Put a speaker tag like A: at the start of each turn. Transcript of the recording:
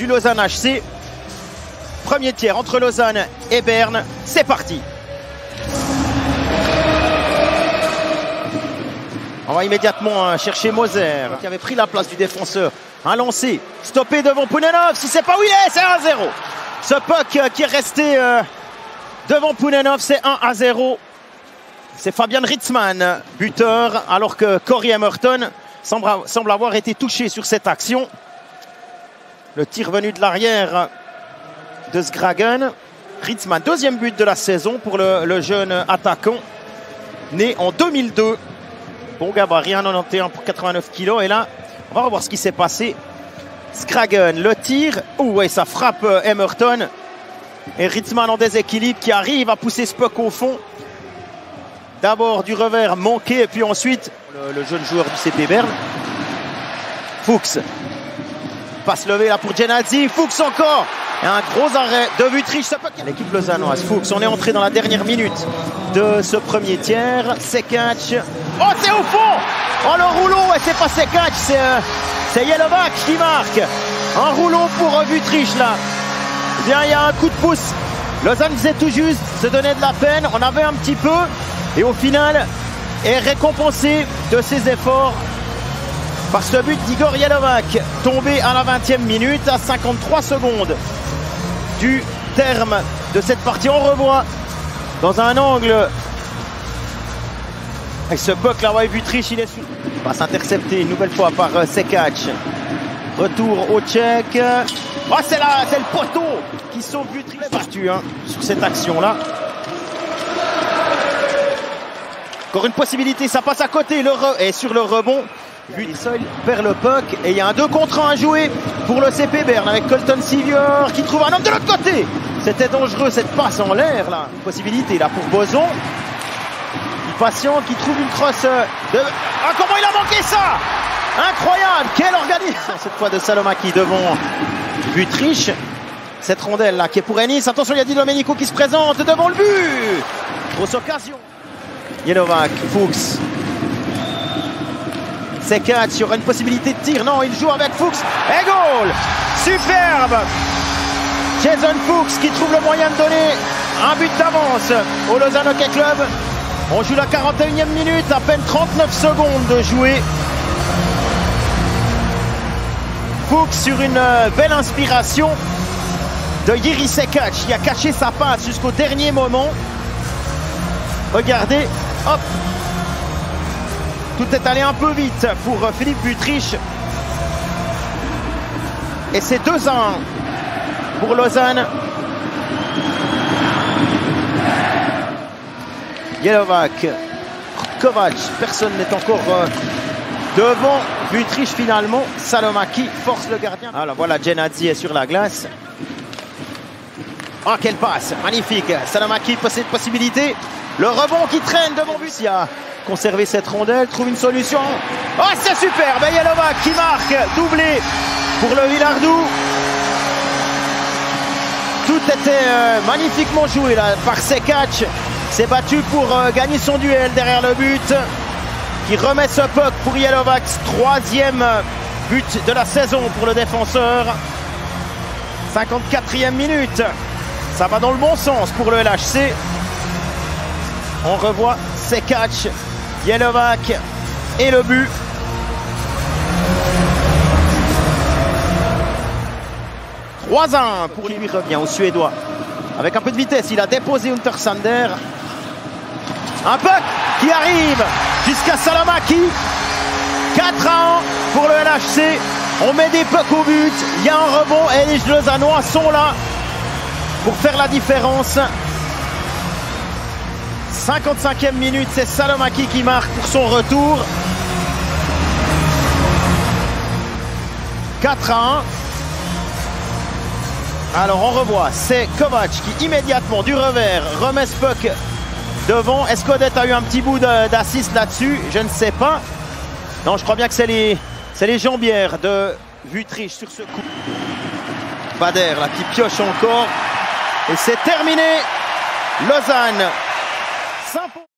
A: du Lausanne HC. Premier tiers entre Lausanne et Berne, c'est parti. On va immédiatement chercher Moser, qui avait pris la place du défenseur. Un lancé, stoppé devant Pounenov. Si c'est pas où il est, c'est 1-0. Ce puck qui est resté devant Pounenov, c'est 1-0. C'est Fabian Ritzmann, buteur, alors que Corey Emerton semble avoir été touché sur cette action. Le tir venu de l'arrière de Skragen. Ritzmann, deuxième but de la saison pour le jeune attaquant, né en 2002. Bon gabarit, 1,91 pour 89 kg. Et là, on va revoir ce qui s'est passé. Skragen, le tir. Ouais, ça frappe Emerton. Et Ritzmann en déséquilibre qui arrive à pousser ce puck au fond. D'abord du revers manqué et puis ensuite le jeune joueur du CP Berne. Fuchs. Passe levée là pour Genadzi. Fuchs encore. Et un gros arrêt de Wüthrich. L'équipe lausannoise. Fuchs, on est entré dans la dernière minute de ce premier tiers. Sekac. Oh, c'est au fond. Oh, le rouleau. Et c'est pas Sekac, c'est Jelovac qui marque. Un rouleau pour Wüthrich là. Bien, il y a un coup de pouce. Lausanne faisait tout juste, se donnait de la peine. On avait un petit peu. Et au final, est récompensé de ses efforts par ce but d'Igor Jelovac, tombé à la 20e minute, à 53 secondes du terme de cette partie. On revoit dans un angle. Avec ce puck là, ouais, Wüthrich, il est sous. Passe intercepté une nouvelle fois par Sekac. Retour au Tchèque. Oh, c'est le poteau qui sauve Wüthrich. Il est battu sur cette action-là. Encore une possibilité, ça passe à côté. Et sur le rebond, Wüthrich perd le puck. Et il y a un 2 contre 1 à jouer pour le CP Berne avec Colton Sevier qui trouve un homme de l'autre côté. C'était dangereux cette passe en l'air là. Une possibilité là pour Boson. Patient qui trouve une crosse de... Ah, comment il a manqué ça! Incroyable! Quel organisme! Cette fois de Salomaki devant Wüthrich. Cette rondelle là qui est pour Ennis. Attention, il y a Di Domenico qui se présente devant le but! Grosse occasion. Jelovac, Fuchs. Sekac, il y aura une possibilité de tir. Non, il joue avec Fuchs. Et goal! Superbe! Jason Fuchs qui trouve le moyen de donner un but d'avance au Lausanne Hockey Club. On joue la 41e minute, à peine 39 secondes de jouer. Fuchs sur une belle inspiration de Jiří Sekac qui a caché sa passe jusqu'au dernier moment. Regardez, hop. Tout est allé un peu vite pour Philippe Wüthrich. Et c'est 2-1 pour Lausanne. Jelovac, Kovac, personne n'est encore devant Wüthrich finalement. Salomaki force le gardien. Alors voilà, Genadzi est sur la glace. Oh, quelle passe, magnifique. Salomaki possède possibilité. Le rebond qui traîne devant Wüthrich. A conservé cette rondelle, trouve une solution. Oh, c'est superbe. Jelovac qui marque, doublé pour le Villardou. Tout était magnifiquement joué là par Sekac. S'est battu pour gagner son duel derrière le but. Qui remet ce puck pour Jelovac. 3e but de la saison pour le défenseur. 54e minute. Ça va dans le bon sens pour le LHC. On revoit Sekac, Jelovac et le but. « 3-1 pour lui revient au Suédois. Avec un peu de vitesse, il a déposé Untersander. Un puck qui arrive jusqu'à Salomaki. 4-1 pour le LHC. On met des pucks au but. Il y a un rebond et les Lausannois sont là pour faire la différence. 55e minute, c'est Salomaki qui marque pour son retour. 4-1. Alors on revoit, c'est Kovac qui immédiatement du revers remet ce puck devant. Est-ce qu'Odette a eu un petit bout d'assist là-dessus? Je ne sais pas. Non, je crois bien que c'est les jambières de Wüthrich sur ce coup. Bader là qui pioche encore. Et c'est terminé. Lausanne s'impose.